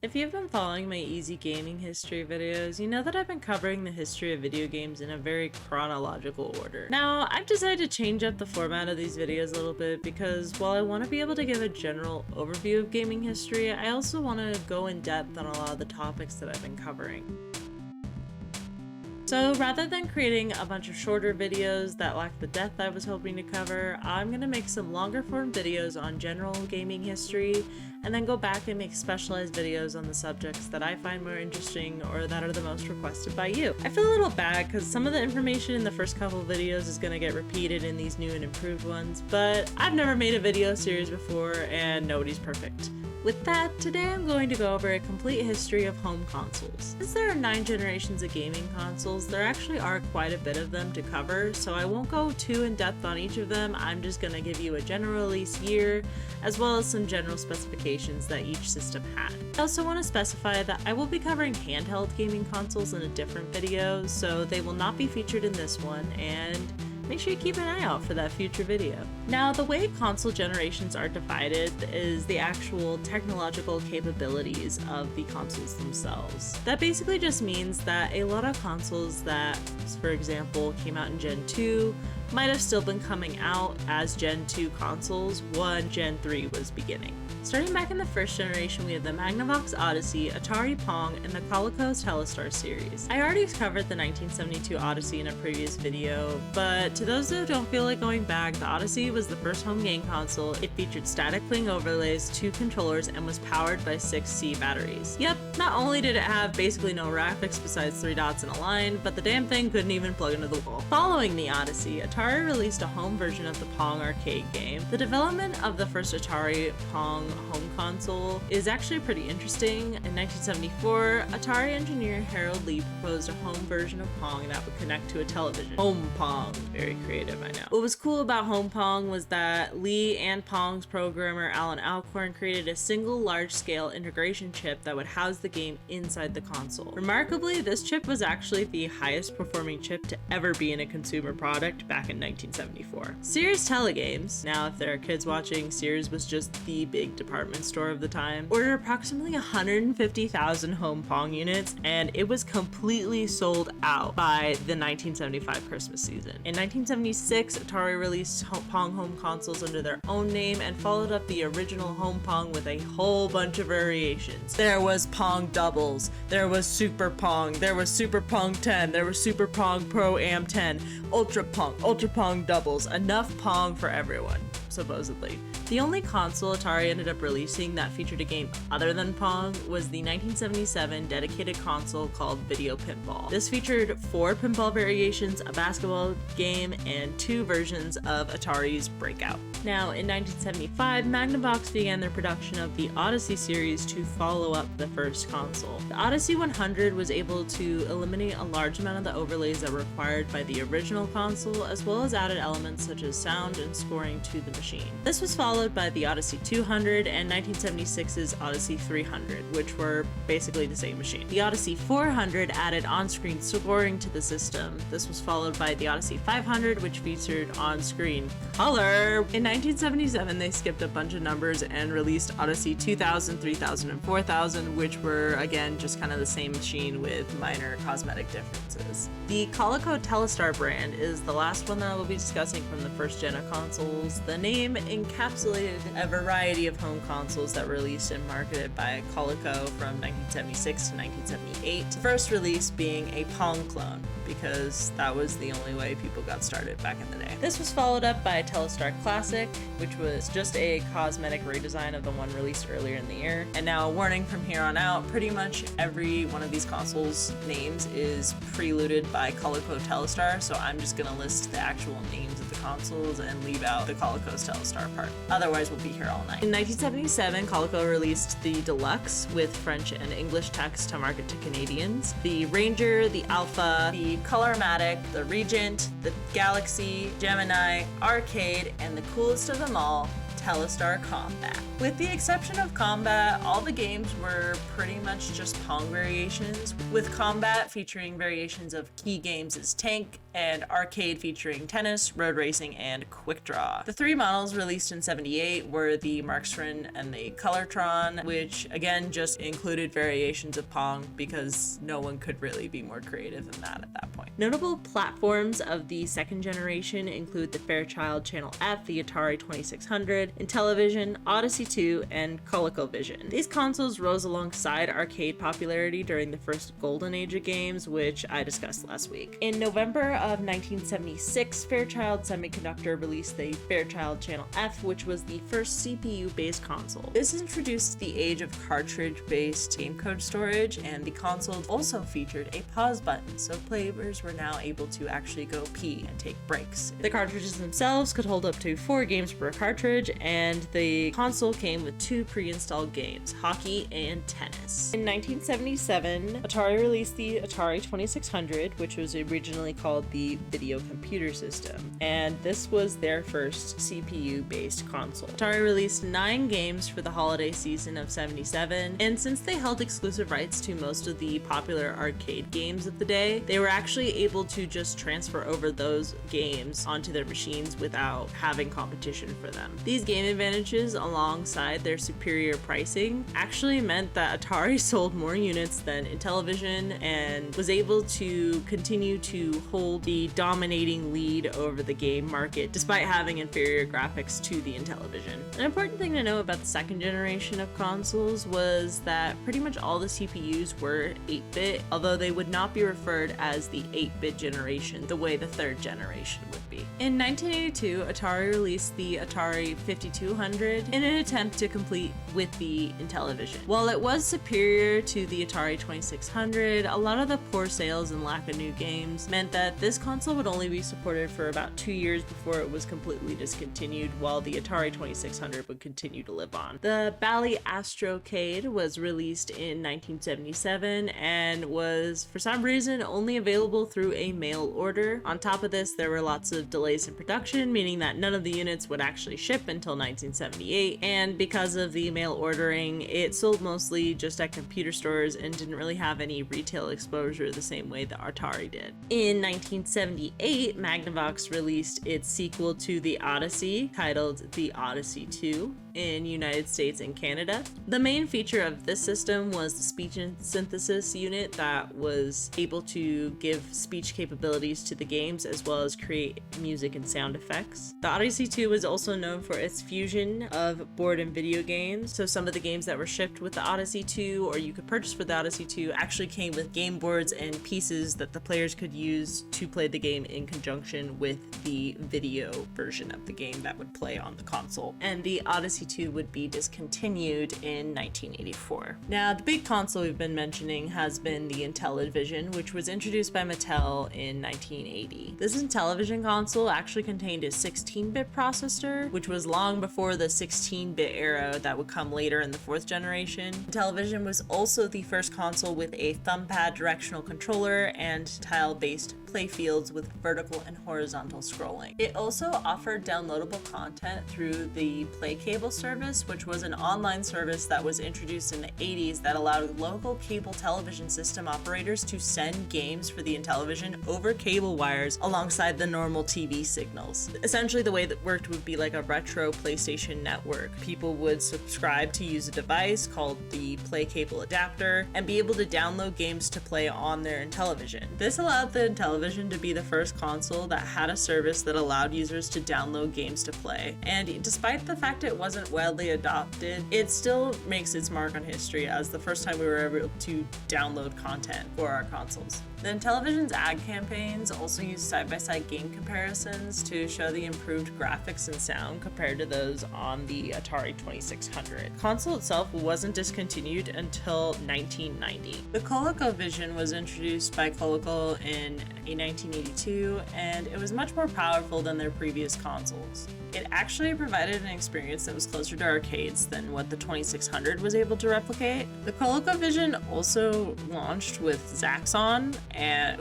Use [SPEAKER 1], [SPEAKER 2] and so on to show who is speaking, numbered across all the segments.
[SPEAKER 1] If you've been following my easy gaming history videos, you know that I've been covering the history of video games in a very chronological order. Now, I've decided to change up the format of these videos a little bit because while I want to be able to give a general overview of gaming history, I also want to go in depth on a lot of the topics that I've been covering. So rather than creating a bunch of shorter videos that lack the depth I was hoping to cover, I'm going to make some longer form videos on general gaming history and then go back and make specialized videos on the subjects that I find more interesting or that are the most requested by you. I feel a little bad because some of the information in the first couple of videos is going to get repeated in these new and improved ones, but I've never made a video series before and nobody's perfect. With that, today I'm going to go over a complete history of home consoles. Since there are 9 generations of gaming consoles, there actually are quite a bit of them to cover, so I won't go too in depth on each of them. I'm just going to give you a general release year, as well as some general specifications that each system had. I also want to specify that I will be covering handheld gaming consoles in a different video, so they will not be featured in this one, and make sure you keep an eye out for that future video. Now, the way console generations are divided is the actual technological capabilities of the consoles themselves. That basically just means that a lot of consoles that, for example, came out in Gen 2 might have still been coming out as Gen 2 consoles when Gen 3 was beginning. Starting back in the first generation, we have the Magnavox Odyssey, Atari Pong, and the Coleco Telstar series. I already covered the 1972 Odyssey in a previous video, but to those who don't feel like going back, the Odyssey was the first home game console. It featured static pling overlays, 2 controllers, and was powered by 6C batteries. Yep, not only did it have basically no graphics besides 3 dots and a line, but the damn thing couldn't even plug into the wall. Following the Odyssey, Atari released a home version of the Pong arcade game. The development of the first Atari Pong home console is actually pretty interesting. In 1974, Atari engineer Harold Lee proposed a home version of Pong that would connect to a television. Home Pong. Very creative, I know. What was cool about Home Pong was that Lee and Pong's programmer Alan Alcorn created a single large-scale integration chip that would house the game inside the console. Remarkably, this chip was actually the highest performing chip to ever be in a consumer product back in 1974. Sears Telegames, now if there are kids watching, Sears was just the big department store of the time, ordered approximately 150,000 home Pong units, and it was completely sold out by the 1975 Christmas season. In 1976, Atari released Pong home consoles under their own name and followed up the original home Pong with a whole bunch of variations. There was Pong Doubles, there was Super Pong, there was Super Pong 10, there was Super Pong Pro Am 10, Ultra Pong Doubles, enough Pong for everyone, supposedly. The only console Atari ended up releasing that featured a game other than Pong was the 1977 dedicated console called Video Pinball. This featured 4 pinball variations, a basketball game, and 2 versions of Atari's Breakout. Now, in 1975, Magnavox began their production of the Odyssey series to follow up the first console. The Odyssey 100 was able to eliminate a large amount of the overlays that were required by the original console, as well as added elements such as sound and scoring to the machine. This was followed by the Odyssey 200 and 1976's Odyssey 300, which were basically the same machine. The Odyssey 400 added on-screen scoring to the system. This was followed by the Odyssey 500, which featured on-screen color. In 1977, they skipped a bunch of numbers and released Odyssey 2000, 3000, and 4000, which were, again, just kind of the same machine with minor cosmetic differences. The Coleco Telstar brand is the last one that I will be discussing from the first gen of consoles. The name encapsulated a variety of home consoles that were released and marketed by Coleco from 1976 to 1978. The first release being a Pong clone, because that was the only way people got started back in the day. This was followed up by Telstar Classic, which was just a cosmetic redesign of the one released earlier in the year. And now a warning from here on out, pretty much every one of these consoles' names is preluded by Coleco Telstar, so I'm just gonna list the actual names of the consoles and leave out the Coleco's Telstar part. Otherwise, we'll be here all night. In 1977, Coleco released the Deluxe with French and English text to market to Canadians. The Ranger, the Alpha, the Colormatic, the Regent, the Galaxy, Gemini, Arcade, and the coolest of them all, Telstar Combat. With the exception of Combat, all the games were pretty much just Pong variations, with Combat featuring variations of key games as Tank, and Arcade featuring Tennis, Road Racing, and Quick Draw. The three models released in '78 were the Markstron and the Colortron, which again just included variations of Pong because no one could really be more creative than that at that point. Notable platforms of the second generation include the Fairchild Channel F, the Atari 2600, Intellivision, Odyssey 2, and ColecoVision. These consoles rose alongside arcade popularity during the first golden age of games, which I discussed last week. In November of 1976, Fairchild Semiconductor released the Fairchild Channel F, which was the first CPU-based console. This introduced the age of cartridge-based game code storage, and the console also featured a pause button, so players were now able to actually go pee and take breaks. The cartridges themselves could hold up to 4 games per cartridge, and the console came with 2 pre-installed games, hockey and tennis. In 1977, Atari released the Atari 2600, which was originally called the Video Computer System, and this was their first CPU-based console. Atari released 9 games for the holiday season of '77, and since they held exclusive rights to most of the popular arcade games of the day, they were actually able to just transfer over those games onto their machines without having competition for them. These game advantages, alongside their superior pricing, actually meant that Atari sold more units than Intellivision and was able to continue to hold the dominating lead over the game market despite having inferior graphics to the Intellivision. An important thing to know about the second generation of consoles was that pretty much all the CPUs were 8-bit, although they would not be referred as the 8-bit generation the way the third generation would be. In 1982, Atari released the Atari 5200 in an attempt to compete with the Intellivision. While it was superior to the Atari 2600, a lot of the poor sales and lack of new games meant that this console would only be supported for about 2 years before it was completely discontinued, while the Atari 2600 would continue to live on. The Bally Astrocade was released in 1977 and was, for some reason, only available through a mail order. On top of this, there were lots of delays in production, meaning that none of the units would actually ship until 1978, and because of the mail ordering, it sold mostly just at computer stores and didn't really have any retail exposure the same way that Atari did. In 1978, Magnavox released its sequel to the Odyssey, titled the Odyssey 2, in United States and Canada. The main feature of this system was the speech synthesis unit that was able to give speech capabilities to the games as well as create music and sound effects. The Odyssey 2 was also known for its fusion of board and video games, so some of the games that were shipped with the Odyssey 2 or you could purchase for the Odyssey 2 actually came with game boards and pieces that the players could use to play the game in conjunction with the video version of the game that would play on the console. And the Odyssey 2 would be discontinued in 1984. Now, the big console we've been mentioning has been the Intellivision, which was introduced by Mattel in 1980. This Intellivision console actually contained a 16-bit processor, which was long before the 16-bit era that would come later in the 4th generation. Intellivision was also the first console with a thumb-pad directional controller and tile-based playfields with vertical and horizontal scrolling. It also offered downloadable content through the Play Cable service, which was an online service that was introduced in the 80s that allowed local cable television system operators to send games for the Intellivision over cable wires alongside the normal TV signals. Essentially, the way that worked would be like a retro PlayStation network. People would subscribe to use a device called the Play Cable adapter and be able to download games to play on their Intellivision. This allowed the Intellivision to be the first console that had a service that allowed users to download games to play. And despite the fact it wasn't widely adopted, it still makes its mark on history as the first time we were able to download content for our consoles. The Intellivision's ad campaigns also used side-by-side game comparisons to show the improved graphics and sound compared to those on the Atari 2600. The console itself wasn't discontinued until 1990. The ColecoVision was introduced by Coleco in in 1982, and it was much more powerful than their previous consoles. It actually provided an experience that was closer to arcades than what the 2600 was able to replicate. The ColecoVision also launched with Zaxxon,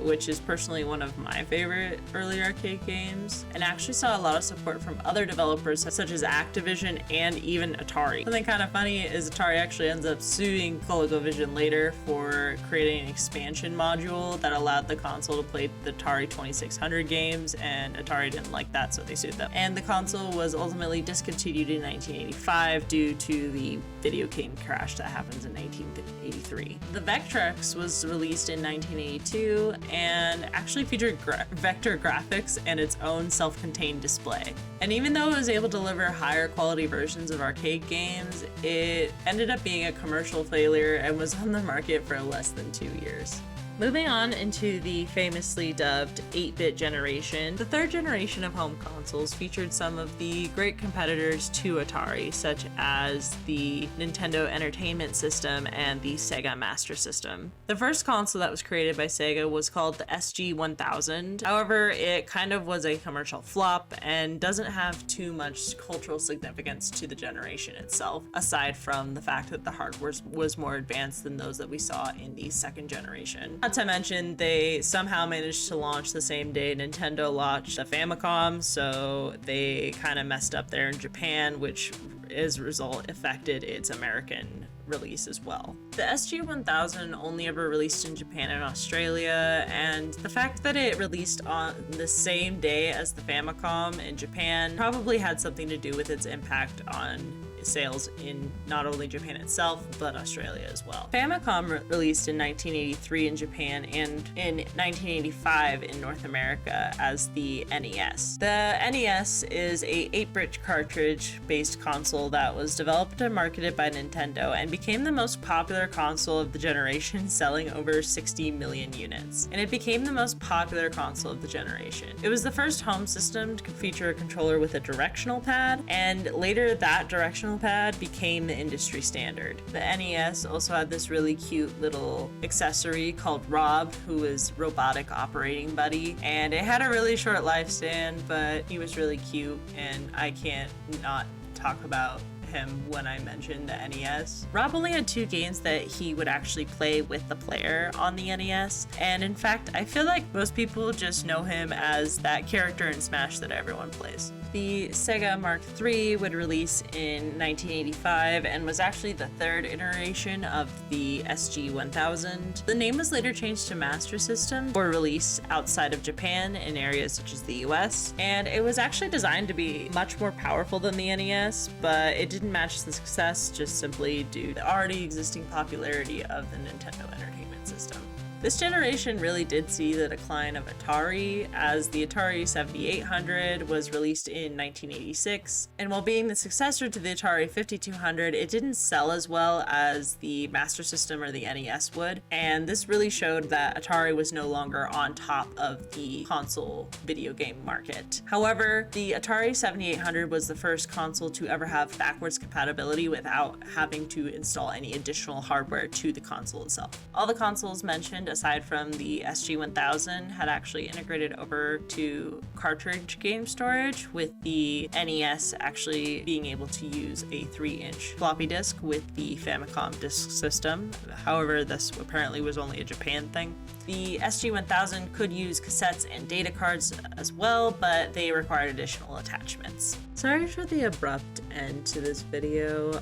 [SPEAKER 1] which is personally one of my favorite early arcade games, and actually saw a lot of support from other developers such as Activision and even Atari. Something kind of funny is Atari actually ends up suing ColecoVision later for creating an expansion module that allowed the console to play the Atari 2600 games, and Atari didn't like that, so they sued them. And the console was ultimately discontinued in 1985 due to the video game crash that happens in 1983. The Vectrex was released in 1982 and actually featured vector graphics and its own self-contained display. And even though it was able to deliver higher quality versions of arcade games, it ended up being a commercial failure and was on the market for less than 2 years. Moving on into the famously dubbed 8-bit generation, the third generation of home consoles featured some of the great competitors to Atari, such as the Nintendo Entertainment System and the Sega Master System. The first console that was created by Sega was called the SG-1000. However, it kind of was a commercial flop and doesn't have too much cultural significance to the generation itself, aside from the fact that the hardware was more advanced than those that we saw in the second generation. Not to mention, they somehow managed to launch the same day Nintendo launched the Famicom, so they kind of messed up there in Japan, which as a result affected its American release as well. The SG-1000 only ever released in Japan and Australia, and the fact that it released on the same day as the Famicom in Japan probably had something to do with its impact on sales in not only Japan itself, but Australia as well. Famicom released in 1983 in Japan and in 1985 in North America as the NES. The NES is a 8-bit cartridge-based console that was developed and marketed by Nintendo and became the most popular console of the generation, selling over 60 million units. And it became the most popular console of the generation. It was the first home system to feature a controller with a directional pad, and later that directional pad became the industry standard. The NES also had this really cute little accessory called Rob, who was robotic operating buddy, and it had a really short lifespan, but he was really cute, and I can't not talk about him when I mentioned the NES. Rob only had 2 games that he would actually play with the player on the NES, and in fact, I feel like most people just know him as that character in Smash that everyone plays. The Sega Mark III would release in 1985 and was actually the third iteration of the SG-1000. The name was later changed to Master System for release outside of Japan in areas such as the US, and it was actually designed to be much more powerful than the NES, but it didn't match the success just simply due to the already existing popularity of the Nintendo Entertainment System. This generation really did see the decline of Atari, as the Atari 7800 was released in 1986, and while being the successor to the Atari 5200, it didn't sell as well as the Master System or the NES would, and this really showed that Atari was no longer on top of the console video game market. However, the Atari 7800 was the first console to ever have backwards compatibility without having to install any additional hardware to the console itself. All the consoles mentioned aside from the SG-1000 had actually integrated over to cartridge game storage, with the NES actually being able to use a 3-inch floppy disk with the Famicom disk system. However, this apparently was only a Japan thing. The SG-1000 could use cassettes and data cards as well, but they required additional attachments. Sorry for the abrupt end to this video.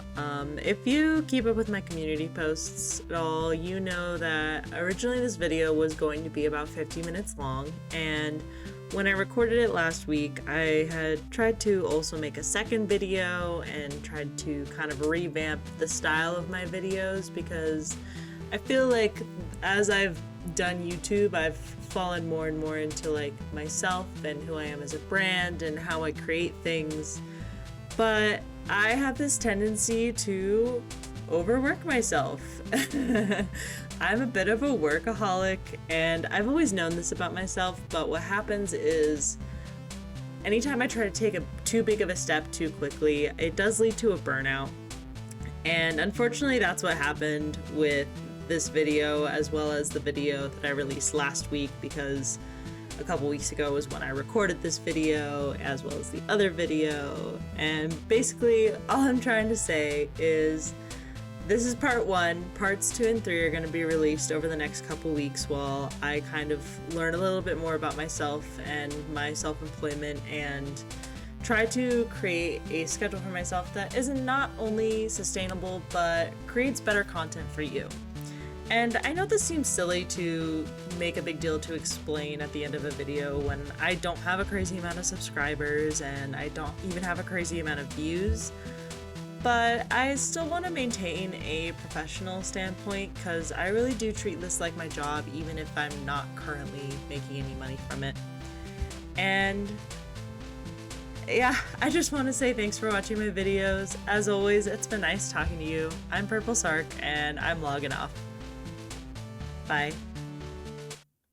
[SPEAKER 1] If you keep up with my community posts at all, you know that originally this video was going to be about 50 minutes long, and when I recorded it last week, I had tried to also make a second video and tried to kind of revamp the style of my videos, because I feel like as I've done YouTube, I've fallen more and more into like myself and who I am as a brand and how I create things. But I have this tendency to overwork myself. I'm a bit of a workaholic, and I've always known this about myself, but what happens is anytime I try to take too big of a step too quickly, it does lead to a burnout. And unfortunately, that's what happened with this video, as well as the video that I released last week, because a couple weeks ago was when I recorded this video, as well as the other video, and basically all I'm trying to say is this is part 1. Parts 2 and 3 are going to be released over the next couple weeks while I kind of learn a little bit more about myself and my self-employment and try to create a schedule for myself that isn't not only sustainable but creates better content for you. And I know this seems silly to make a big deal to explain at the end of a video when I don't have a crazy amount of subscribers and I don't even have a crazy amount of views, but I still want to maintain a professional standpoint because I really do treat this like my job even if I'm not currently making any money from it. And yeah, I just want to say thanks for watching my videos. As always, it's been nice talking to you. I'm Purple Sark and I'm logging off. Bye.